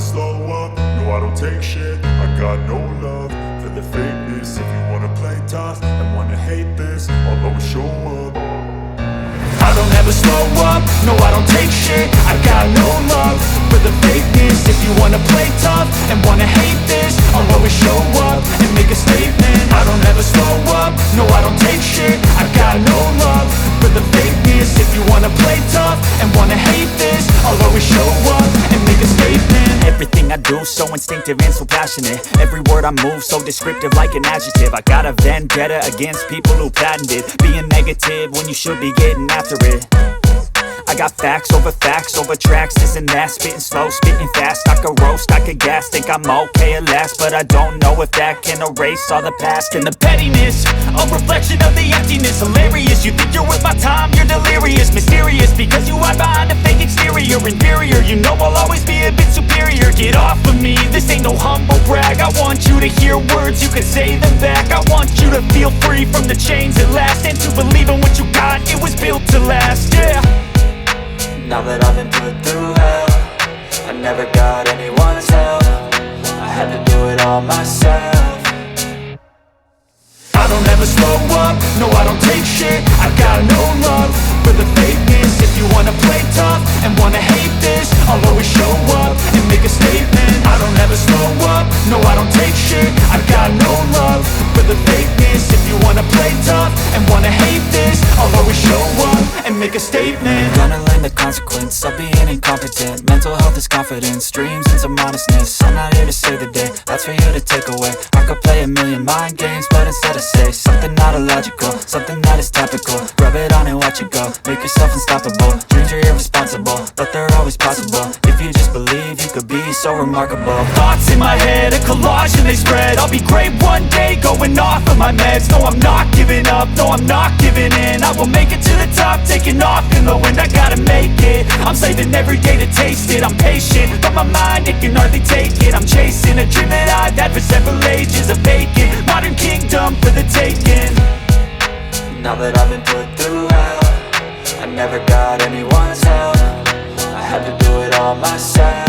slow up, no I don't take shit. I got no love for the fakeness. If you wanna play tough and wanna hate this, I'll always show up. I don't ever slow up, no I don't take shit. I got no love for the fakeness. If you wanna play tough and wanna hate this, I'll always show up and make a statement. I don't ever slow up, no I don't take shit. I got no love for the fakeness. If you wanna play tough and wanna hate this, I'll always show up and make a statement. Everything I do so instinctive and so passionate. Every word I move so descriptive like an adjective. I got a vendetta against people who patented being negative when you should be getting after it. I got facts over tracks, this and that. Spitting slow, spitting fast, I could roast, I could gas. Think I'm okay at last, but I don't know if that can erase all the past. And the pettiness, a reflection of the emptiness. Hilarious, you think you're worth my time, you're delirious. Mysterious, because you hide behind a fake exterior. Inferior, you know I'll always be a bit superior. Get off of me, this ain't no humble brag. I want you to hear words, you can say them back. I want you to feel free from the chains at last, and to believe in what you got, it was built to last, yeah. Now that I've been put through hell, I never got anyone's help. I had to do it all myself. I don't ever slow up, no I don't take shit. I got no love for the fakeness. If you wanna play tough and wanna hate this, I'll always show up and make a statement. I don't ever slow up, no I don't take shit. I got no love for the fakeness. If you wanna play tough and wanna hate this, I'll always show up and make a statement. Gonna learn the consequence of being incompetent. Mental health is confidence, dreams and some modestness. I'm not here to save the day, that's for you to take away. I could play a million mind games, but instead I say something not illogical, something that is topical. Rub it on and watch it go, make yourself unstoppable. Dreams are irresponsible, but they're always possible. If you just believe, you could be so remarkable. Thoughts in my head, a collage and they spread. I'll be great one day, going off of my meds. No, I'm not giving up, no, I'm not giving in. I will make it to the top, taking off in the wind. I gotta make it, I'm saving every day to taste it. I'm patient, but my mind, it can hardly take it. I'm chasing a dream that I've had for several ages. A vacant, modern kingdom for the taking. Now that I've been put through hell, I never got anyone's help. I had to do it all myself.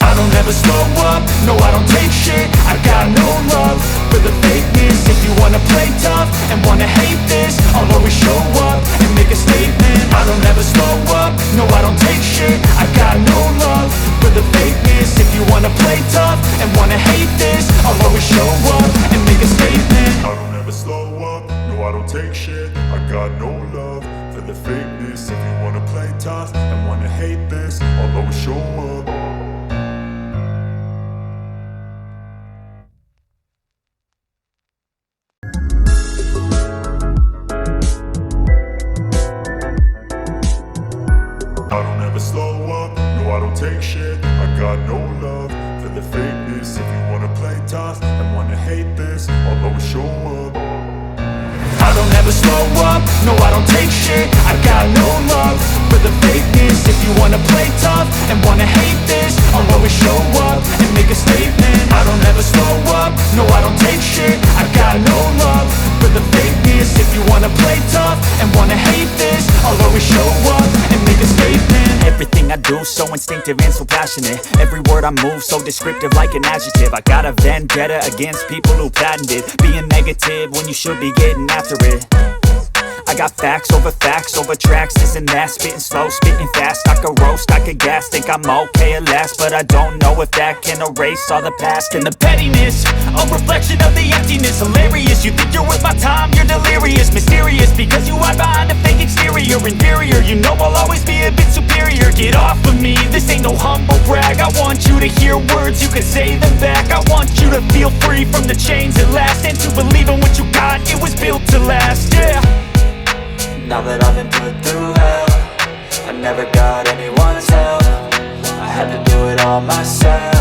I don't ever slow up, no I don't take shit. I got no love for the fakeness. If you wanna play tough and wanna hate this, I'll always show up and make a statement. I don't ever slow up, no I don't take shit. I got no love for the fakeness. If you wanna play tough and wanna hate this, I'll always show up and make a statement. I don't ever slow up, no I don't take shit. I got no love for the fakeness. If you wanna play tough and wanna hate this, I'll always show up. I don't ever slow up, no I don't take shit. I got no love for the fakeness. If you wanna play tough and wanna hate this, I'll always show up. I don't ever slow up, no I don't take shit. I got no love for the fakeness. If you wanna play tough and wanna hate this, I'll always show up and make a statement. I don't ever slow up, no I don't take shit. I got no love for the fakeness. If you wanna play tough and wanna hate this, I'll always show up and make a statement. Everything I do so instinctive and so passionate. Every word I move so descriptive like an adjective. I got a vendetta against people who patented being negative when you should be getting after it. I got facts over tracks, this and that. Spitting slow, spitting fast, I could roast, I could gas. Think I'm okay at last, but I don't know if that can erase all the past. And the pettiness, a reflection of the emptiness. Hilarious, you think you're worth my time, you're delirious. Mysterious, because you hide behind a fake exterior. Inferior, you know I'll always be a bit superior. Get off of me, this ain't no humble brag. I want you to hear words, you can say them back. I want you to feel free from the chains at last, and to believe in what you got, it was built to last, yeah. Now that I've been put through hell, I never got anyone's help. I had to do it all myself.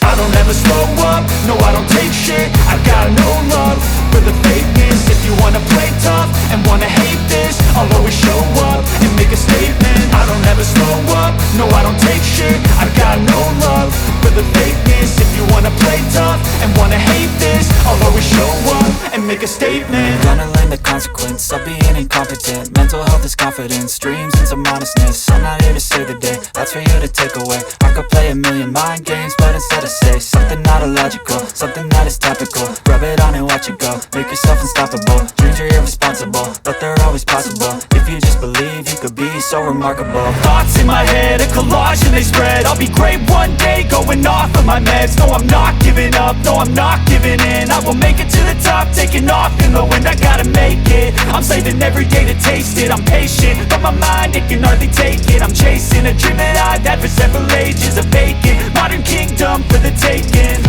I don't ever slow up, no I don't take shit. I got no love for the fakeness. If you wanna play tough and wanna hate this, I'll always show up and make a statement. I don't ever slow up, no I don't take shit. I got no love for the fakeness. If you wanna play tough and wanna hate this, I'll always show up and make a statement. Gonna learn the consequence of being incompetent. Mental health is this confidence, dreams and some honestness. I'm not here to save the day, that's for you to take away. I could play a million mind games, but instead I say something not illogical, something that is topical. Rub it on and watch it go, make yourself unstoppable. Dreams are irresponsible, but they're always possible. If you just believe, you could be so remarkable. Thoughts in my head, a collage and they spread. I'll be great one day, going off of my meds. No, I'm not giving up, no, I'm not giving in. I will make it to the top, taking off in the wind. I gotta make it, I'm saving every day to taste it. I'm patient, but my mind, it can hardly take it. I'm chasing a dream that I've had for several ages. A vacant, modern kingdom for the taking.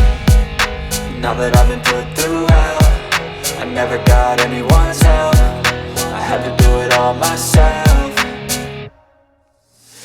Now that I've been put through hell, I never got anyone's help. I had to do it all myself.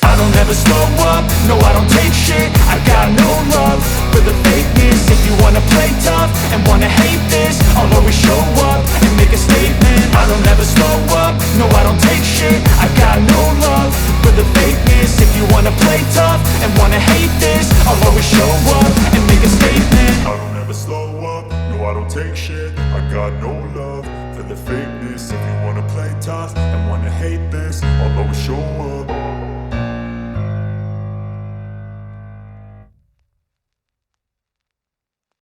I don't ever slow up, no I don't take shit. I got no love for the fakeness. If you wanna play tough and wanna hate this, I'll always show up and make a statement. I don't ever slow up, no I don't take shit. I got no love for the fakeness. If you wanna play tough and wanna hate this, I'll always show up and make a statement. I don't ever slow up, no I don't take shit. I got no love for the fakeness. If you wanna play tough and wanna hate this, I'll always show up